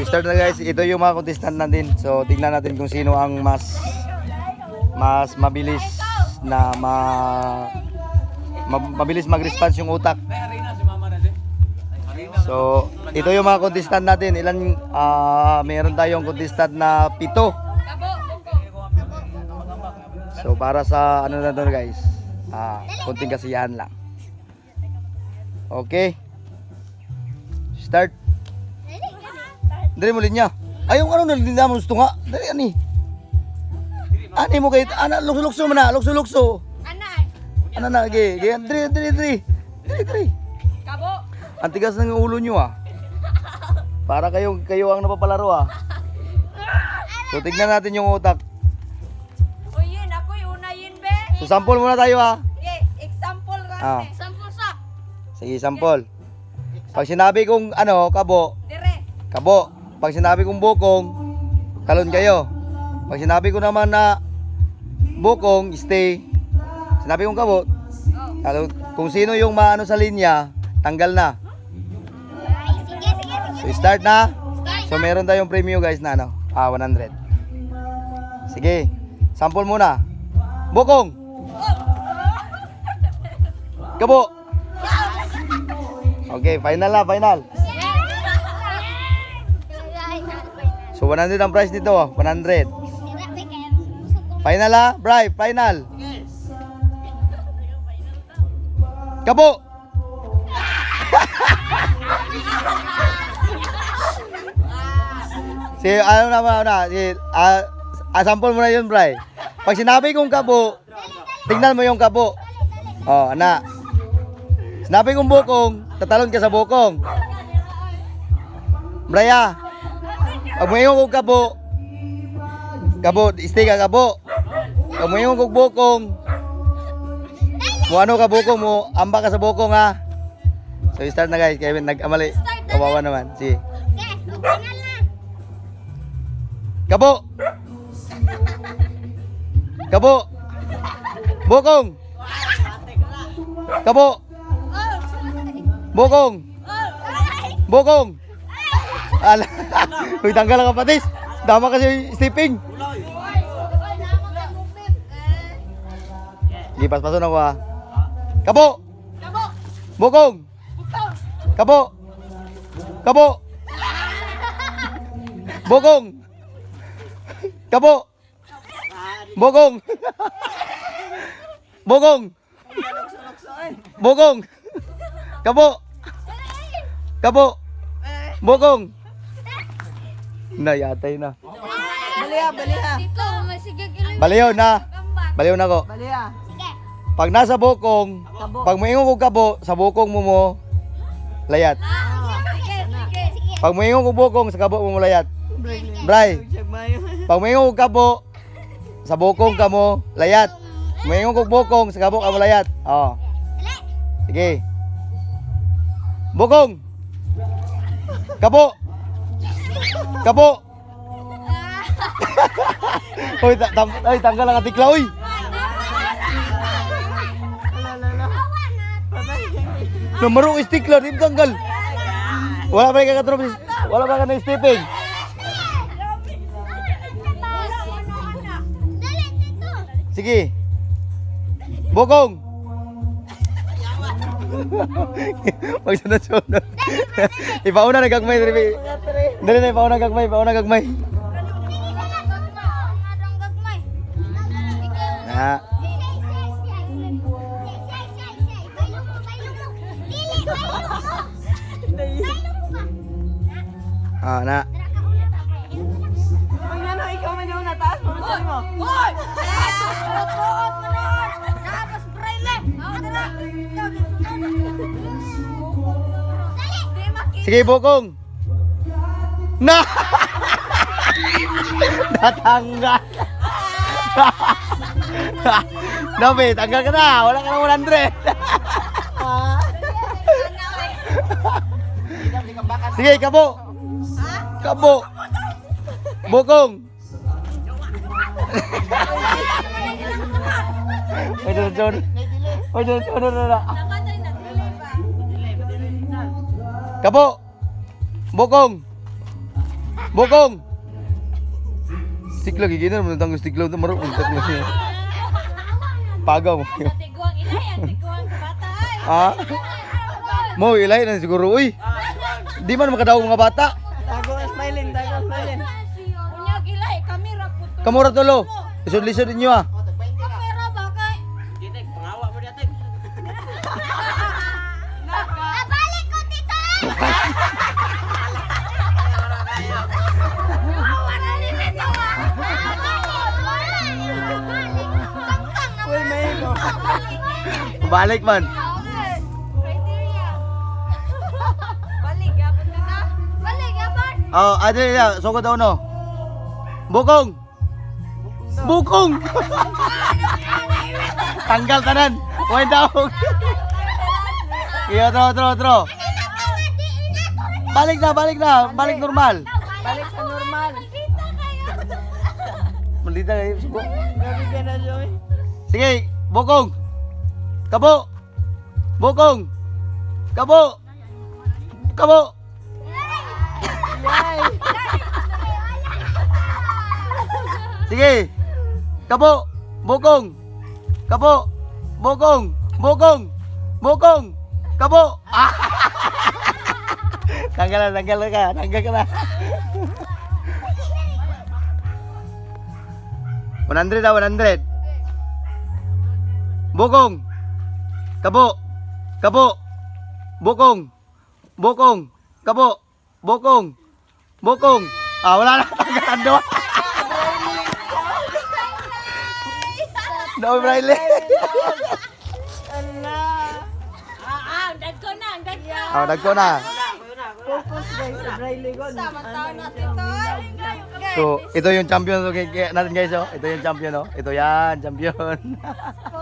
Start na guys, ito yung mga contestant natin. So tingnan natin kung sino ang mas mabilis na mabilis mag-response yung utak. So ito yung mga contestant natin. Mayroon tayong contestant na 7. So para sa ano na doon guys, konting kasiyahan lang. Okay. Start. Dari mo linya. Ayong ano nalilinda mo gusto nga. Dari ani. Ani mo kay ana lukso man na, lukso. Ana na ge. Diri. Kabo. Ang tigas ng ulo niyo Para kayo ang napapalaro So tignan natin yung utak. O yun, ako yung una yun, be. So sample muna tayo Okay, example Ah. rame. Example sa. Sige, sample. Pag sinabi kong ano, kabo, Dire. kabo. Pag sinabi kong bukong, talon kayo. Pag sinabi ko naman na bukong, stay. Sinabi kong kabo, talon. Kung sino yung maano sa linya, tanggal na. So start na. So meron tayong premium guys na ano, 100. Sige, sample muna. Bukong. Kabo. Okay, final na, final. So 100 ang price nito, 100. Final Bri, final. Kabo. Si ano na, sample mo na yun, Bri. Pag sinabi kong kabo, tingnan mo yung kabo. Oh, anak. Sinabi kong bukong, tatalon ka sa bukong. Braya. Pag mayroon kong kabo, stay ka kabo. Pag mayroon kong bukong, ano ka bukong mo, amba ka sa bukong So start na guys, Kevin, nag-amali. Kawawa naman, sige. Kabo. Kabo. Bukong. Kabo. Bukong. Bukong. Ala. Uy, tanggal ang kapatis. Dama kasi stepping. Sige, paspason ako Kabo. Bukong. Kabo. Kabo. Bukong. Kabo. Bukong. Bukong. Bukong. Kabo. Kabo. Bukong. Yatay na. Baliw na. Baliw na ko. Pag nasa bukong, pag maingon ko kabo, sa bukong mo layat. Pag maingon ko bukong, sa kabo mo layat. Bray. Pag maingon ko kabo, sa bukong ka mo layat. Maingon ko bukong, sa kabo ka mo layat. Oh. Sige. Bukong. Kabo. Kabo. Hoy, tanggal ang atikla, uy. Namarong istikla, di tanggal. Wala pa kakatrop, wala pa ka na stepping. Sige. Bukong. Magsunod-sunod. Ipauna na gagmay. Dali na, ipauna gagmay. Na. Ano, ikaw man yung nataas, marusan mo. Hoy! Tutuot mo noon! Tapos braille! Sige, bukong. Na! Natanggal. Nabi, tanggal ka na. Wala ka na 100. Sige, kabo. Kabo. Bukong. May sunod na. Kabo. Bukong. Bokong. Stick lagi gini, menentang stick lo tuh maruk untuk lo. Pagaw mo. Tiguang ilay, ang tiguang sa bata ay. Ah? Mo ilay na siguro uy. Di man makadaog mga bata. Tago ang smiling, tago ang smiling. Unyag ilay, kamera po to. Kamura tulo. Isod-lisod ninyo ah. Kamera ba kay? Nabalik ko tito. Wala ni nito. Uy, may ego. Balik man. Criteria. Balik yapon na ta. Balik yapon. Oh, adre na, sugod daw no. Bokong. Bokong. Tanggal tanan. Way daog. Iyo, tro. Balik na. Balik normal. Balik sa normal. Maldita kayo. Sugo. Grabe ka na, Joey. Sige, Bokong. Kabo. Bokong. Kabo. Yay! Sige. Kabo. Bokong. Kabo. Bokong. Kabo. Ah. Tanggal ka. Tanggal ka na. 100 daw, 100. Bokong. Kabo. Bokong. Kabo. Bokong. Ah, wala na. Tanggalan doon. No, Briley. Ala! Dagko na, dagko. Oh, nagko na. Focus guys sa dry ligon. Taon na tito. So, ito yung champion natin guys, oh. Ito yung champion, oh. Ito yan, champion.